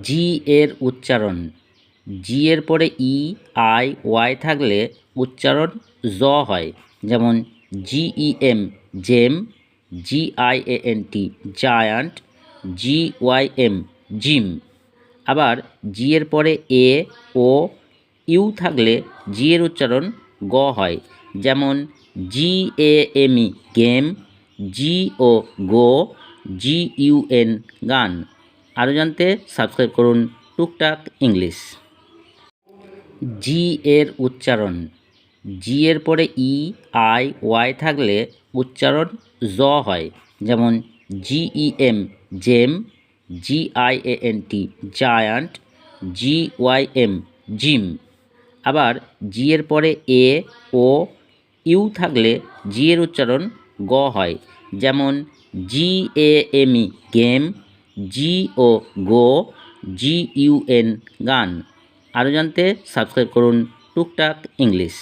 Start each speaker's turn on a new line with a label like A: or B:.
A: জি এর উচ্চারণ। জি এর পরে ই, আই, ওয়াই থাকলে উচ্চারণ জ হয়। যেমন জিইএম জেম, জিআইএএনটি জায়ান্ট, জিওয়াইএম জিম। আবার জি এর পরে এ, ও, ইউ থাকলে জি এর উচ্চারণ গ হয়। যেমন জিএএমই গেম, জিও গো, জিইউএন গান। আরও জানতে সাবস্ক্রাইব করুন টুকটাক ইংলিশ। জি এর উচ্চারণ। জি এর পরে ই, আই, ওয়াই থাকলে উচ্চারণ জ হয়। যেমন জিইএম জেম, জিআইএএনটি জায়ান্ট, জিওয়াইএম জিম। আবার জি এর পরে এ, ও, ইউ থাকলে জি এর উচ্চারণ গ হয়। যেমন জিএএমই গেম, জিও গো, জিইউএন গান। আরও জানতে সাবস্ক্রাইব করুন টুকটাক ইংলিশ।